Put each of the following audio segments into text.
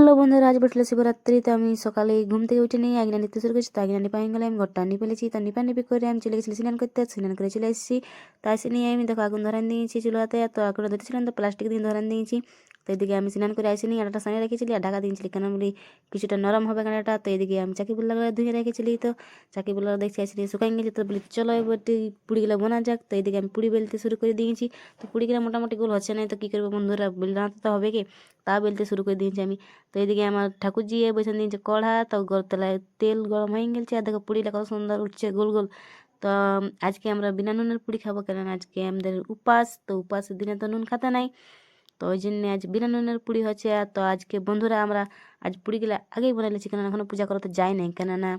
Hello বন্ধুরা, আজ বসলো শিবরাত্রি। তো আমি সকালে ঘুম থেকে উঠে নিয়ে আগে নিতে শুরু করছি। তো আগে নিপা হয়ে গেলে আমি ঘরটা নিয়ে ফেলেছি। তো নিপি করে আমি চলে গেছিলাম স্নান করতে। স্নান করে চলে এসেছি। তাই এসে নিয়ে আমি দেখো আগুন ধরান দিয়েছি চুলাতে। তো আগুন ধরেছিলাম তো প্লাস্টিক দিয়ে ধরান দিয়েছি। তো এদিকে আমি স্নান করে আসিনি, আটাটা সানিয়ে রেখেছিলি আর ঢাকা দিয়েছিলি কেন বলি কিছুটা নরম হবে কানাটা। তো এদিকে আমি চাকি বুল্লাগুলো ধুয়ে রেখেছিলি। তো চাকি বুল্লা দেখছি আসলে শুকাই গেছি। তো বলি চলো এবার পুড়িগুলো বোনা যাক। তো এদিকে আমি পুড়ি বেলতে শুরু করে দিয়েছি। তো পুড়িগুলো মোটামুটি গোল হচ্ছে না, তো কী করবো বন্ধুরা, বেলতে তো হবে কি, তা বেলতে শুরু করে দিয়েছি আমি। তো এদিকে আমার ঠাকুরজি বসে নিয়েছে কড়া। তো তলায় তেল গরম হয়ে গেছে আর দেখো পুরিটা কত সুন্দর উঠছে গোল গোল। তো আজকে আমরা বিনা নুনের পুরি খাবো, কারণ আজকে আমাদের উপাস। তো উপাসের দিনে তো নুন খাতে নাই, তো ওই জন্য আজ বিনা নুনের পুরি হচ্ছে। আর তো আজকে বন্ধুরা আমরা আজ পুরিগুলো আগেই বলে নিয়েছি, কেন এখনও পূজা করতে যাই নাই, কেননা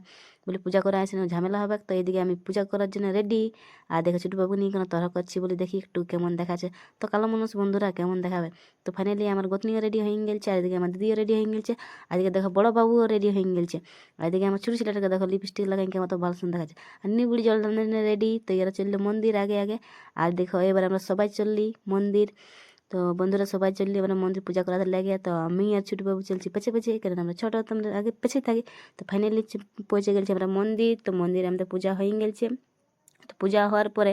বলে পূজা করে আসে ঝামেলা হবে। তো এদিকে আমি পূজা করার জন্য রেডি। আর দেখো ছোটো বাবু নিয়ে কেন তরা করছি বলে দেখি একটু কেমন দেখাচ্ছে। তো কালো মানুষ বন্ধুরা কেমন দেখাবে। তো ফাইনালি আমার গোতনিও রেডি হয়ে গেছে, আর এদিকে আমার দিদিও রেডি হয়ে গেছে। আজকে দেখো বড় বাবুও রেডি হয়ে গেছে। আর এদিকে আমার ছোটো ছেলেটাকে দেখো লিপস্টিক লাগাই কেমন তো ভালো সুন্দর দেখাচ্ছে। আর নিবুড়ি জল রেডি। তো এরা চললো মন্দির আগে আগে। আর দেখো এবার আমরা সবাই চললি মন্দির। তো বন্ধুরা সবাই চললি এবার মন্দির পূজা করাতে লাগে। তো আমি আর ছোটোবাবু চলছি পেছে পেছে, কারণ আমরা ছোটো তো আমরা আগে পেছে থাকি। তো ফাইনালি পৌঁছে গেছি আমরা মন্দির। তো মন্দিরে আমাদের পূজা হয়ে গেছে। তো পূজা হওয়ার পরে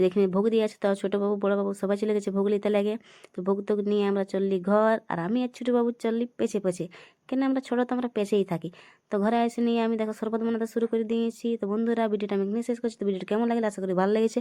এখানে ভোগ দিয়ে আছে। তো ছোটোবাবু বড়োবাবু সবাই চলে গেছে ভোগ নিতে লাগে। তো ভোগ টোগ নিয়ে আমরা চললি ঘর, আর আমি আর ছোটোবাবু চললি পেছে পেছে, কেন আমরা ছোটো তো আমরা পেছেই থাকি। তো ঘরে এসে নিয়ে আমি দেখো শরবত বানাতে শুরু করে দিয়েছি। তো বন্ধুরা ভিডিওটা আমি এখানে শেষ করছি। তো ভিডিওটা কেমন লাগলে আশা করি ভালো লেগেছে।